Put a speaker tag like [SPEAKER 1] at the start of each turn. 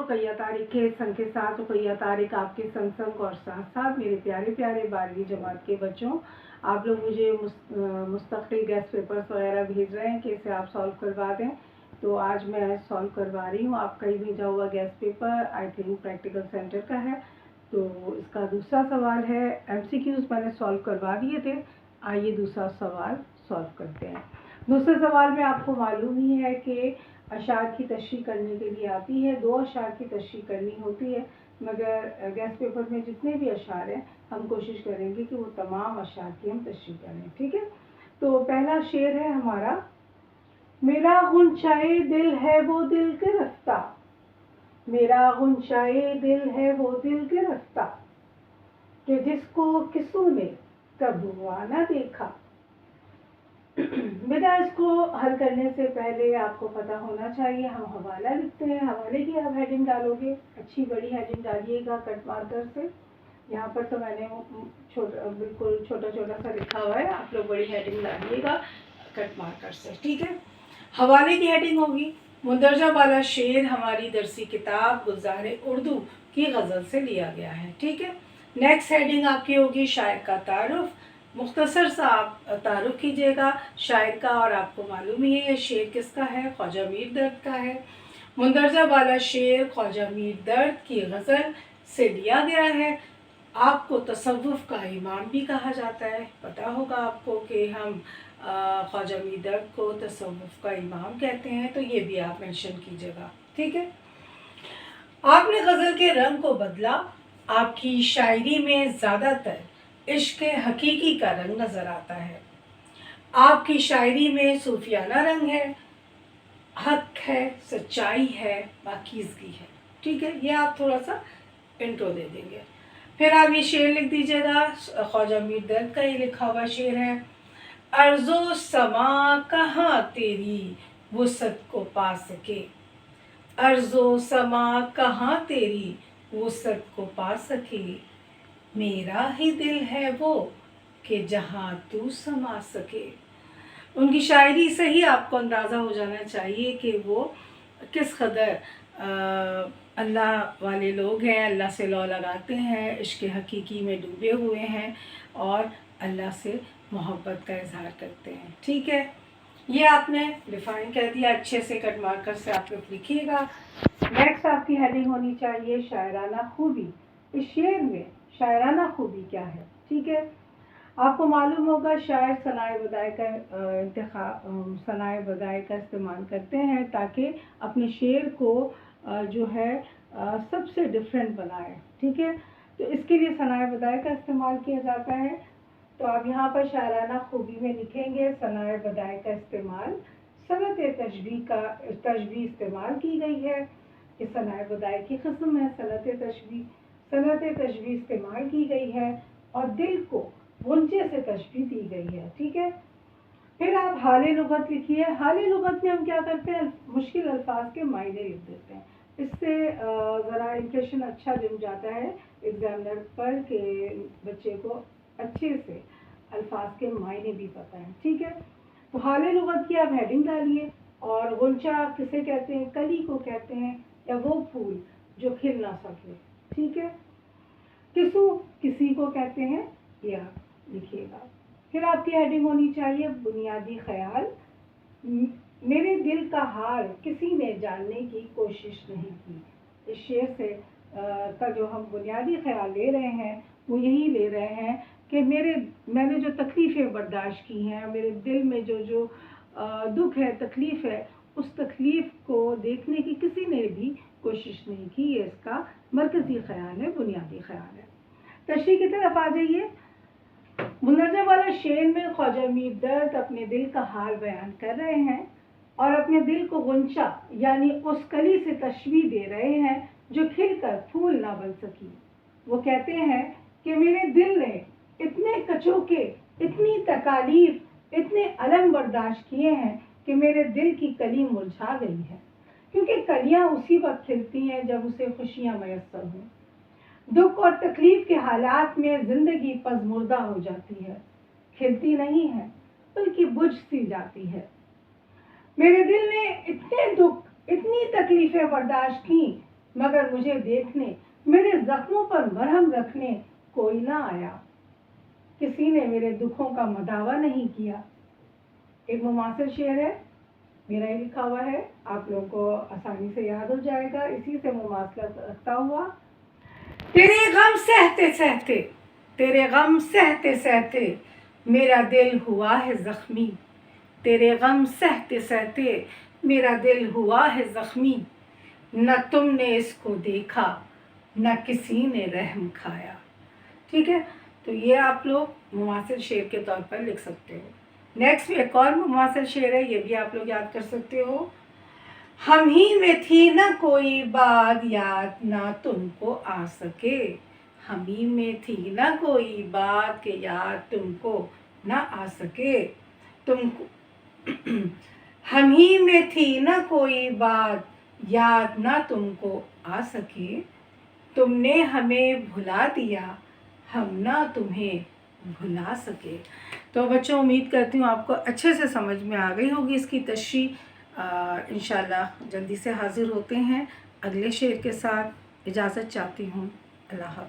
[SPEAKER 1] रुकैया तारिक के संग के साथ रुकैया तारिक आपके संग संग और साथ साथ मेरे प्यारे प्यारे 12वीं जमात के बच्चों, आप लोग मुझे मुस्तकिल गेस्ट पेपर्स वगैरह भेज रहे हैं कि इसे आप सॉल्व करवा दें। तो आज मैं सॉल्व करवा रही हूँ। आपका ही भेजा हुआ guest paper I think practical centre का है। तो इसका दूसरा सवाल है, MCQs मैंने सॉल्व करवा दिए थे। आइए दूसरा सवाल सॉल्व करते हैं। दूसरे सवाल में आपको मालूम ही है कि अशार की तशरीह करने के लिए आती है, 2 अशार की तशरीह करनी होती है, मगर गेस्ट पेपर में जितने भी अशार हैं हम कोशिश करेंगे कि वो तमाम अशार की हम तशरीह करें। ठीक है, तो पहला शेर है हमारा, मेरा गुंशाए दिल है वो दिल के रफ्ता, मेरा गुंशाए दिल है वो दिल के रफ्ता, कि जिसको किसू ने कब हुआ ना देखा। बेटा इसको हल करने से पहले आपको पता होना चाहिए, हम हवाला लिखते हैं। हवाले की आप हेडिंग डालोगे, अच्छी बड़ी हेडिंग डालिएगा कट मार्कर से। यहाँ पर तो मैंने बिल्कुल छोटा छोटा सा लिखा हुआ है, आप लोग बड़ी हेडिंग डालिएगा कट मार्कर से। ठीक है, हवाले की हेडिंग होगी, मुंदरजा वाला शेर हमारी दरसी किताब गुलजार उर्दू की गज़ल से लिया गया है। ठीक है, नेक्स्ट हेडिंग आपकी होगी शायर का तारुफ। मुख्तसर सा आप तारुफ कीजिएगा शायर का, और आपको मालूम ही है ये शेर किसका है, ख्वाजा मीर दर्द का है। मुंदरजा वाला शेर ख्वाजा मीर दर्द की गज़ल से लिया गया है। आपको तसव्वुफ़ का इमाम भी कहा जाता है, पता होगा आपको कि हम ख्वाजा मीर दर्द को तसव्वुफ़ का इमाम कहते हैं, तो ये भी आप मेंशन कीजिएगा। ठीक है, आपने गज़ल के रंग को बदला, आपकी शायरी में ज़्यादातर इश्क़ हकीकी का रंग नज़र आता है। आपकी शायरी में सूफियाना रंग है, हक है, सच्चाई है, पाकीज़गी है। ठीक है, ये आप थोड़ा सा इंट्रो दे देंगे। फिर आप ये शेर लिख दीजिएगा, ख्वाजा मीर दर्द का ये लिखा हुआ शेर है, अर्ज़ो समा कहाँ तेरी वुसअत को पा सके, अर्ज़ो समा कहाँ तेरी वुसअत को पा सके, मेरा ही दिल है वो कि जहाँ तू समा सके। उनकी शायरी से ही आपको अंदाज़ा हो जाना चाहिए कि वो किस कदर अल्लाह वाले लोग हैं, अल्लाह से लौ लगाते हैं, इश्क़ हकीकी में डूबे हुए हैं और अल्लाह से मोहब्बत का इजहार करते हैं। ठीक है, ये आपने डिफ़ाइन कर दिया, अच्छे से कट मार्कर से आप लोग लिखिएगा। नेक्स्ट आपकी हेडिंग होनी चाहिए शायराना खूबी। इस शेर में शायराना खूबी क्या है। ठीक है, आपको मालूम होगा शायर सनाए बदाए का इस्तेमाल करते हैं ताकि अपने शेर को जो है सबसे डिफरेंट बनाए। ठीक है, तो इसके लिए सनाए बदाए का इस्तेमाल किया जाता है। तो आप यहाँ पर शायराना खूबी में लिखेंगे सनाए बदाए का इस्तेमाल, सनत तशबीह इस्तेमाल की गई है कि सनाए बदाए की किस्म है सनत तशबीह इस्तेमाल की गई है और दिल को गुंजे से तशबीह दी गई है। ठीक है, फिर आप हाले लुगत लिखिए। हाले लुगत में हम क्या करते हैं, मुश्किल अल्फाज के मायने लिख देते हैं, इससे ज़रा इम्प्रेशन अच्छा जम जाता है एग्जामिनर पर कि बच्चे को अच्छे से अल्फाज के मायने भी पता है। ठीक है, तो हाले लुगत की आप हेडिंग डालिए। और गुंचा किसे कहते हैं, कली को कहते हैं, या वो फूल जो खिल ना सके। ठीक है, किसू किसी को कहते हैं, या लिखिएगा। फिर आपकी हेडिंग होनी चाहिए बुनियादी ख्याल। मेरे दिल का हाल किसी ने जानने की कोशिश नहीं की। इस शेर से का जो हम बुनियादी ख्याल ले रहे हैं वो यही ले रहे हैं कि मैंने जो तकलीफ़ें बर्दाश्त की हैं, मेरे दिल में जो दुख है, तकलीफ़ है, उस तकलीफ़ को देखने की किसी ने भी कोशिश नहीं की। ये इसका मरकज़ी ख्याल है, बुनियादी ख्याल है। तशरीह की तरफ आ जाइए। मुंदरजा वाला शेर में ख्वाजा मीर दर्द अपने दिल का हाल बयान कर रहे हैं और अपने दिल को गुंचा यानी उस कली से तशबीह दे रहे हैं जो खिलकर फूल ना बन सकी। वो कहते हैं कि मेरे दिल ने इतने कचोके, इतनी तकालीफ, इतने अलम बर्दाश्त किए हैं कि मेरे दिल की कली मुरझा गई है, क्योंकि कलियां उसी वक्त खिलती हैं जब उसे खुशियां मयस्सर हों। दुख और तकलीफ के हालात में जिंदगी पज़मुर्दा हो जाती है, खिलती नहीं है बल्कि बुझ सी जाती है। मेरे दिल ने इतने दुख, इतनी तकलीफें बर्दाश्त की मगर मुझे देखने, मेरे जख्मों पर मरहम रखने कोई ना आया, किसी ने मेरे दुखों का मदावा नहीं किया। एक मुमासिल शेर है, मेरा ही लिखा हुआ है, आप लोगों को आसानी से याद हो जाएगा, इसी से मुमासलत रखता हुआ। तेरे गम सहते सहते, तेरे गम सहते सहते मेरा दिल हुआ है जख्मी, तेरे गम सहते सहते मेरा दिल हुआ है जख्मी, न तुमने इसको देखा न किसी ने रहम खाया। ठीक है, तो ये आप लोग मुमासिल शेर के तौर पर लिख सकते हो। नेक्स्ट एक और मुमासिल शेर है, ये भी आप लोग याद कर सकते हो। हम ही में थी ना कोई बात याद ना तुमको आ सके, हम ही में थी ना कोई बात के याद तुमको ना आ सके, तुमको हम ही में थी ना कोई बात याद ना तुमको आ सके, तुमने हमें भुला दिया हम ना तुम्हें भुला सके। तो बच्चों उम्मीद करती हूँ आपको अच्छे से समझ में आ गई होगी इसकी तशरीह। इंशाल्लाह जल्दी से हाज़िर होते हैं अगले शेर के साथ। इजाज़त चाहती हूँ, अल्लाह हाफ़िज़।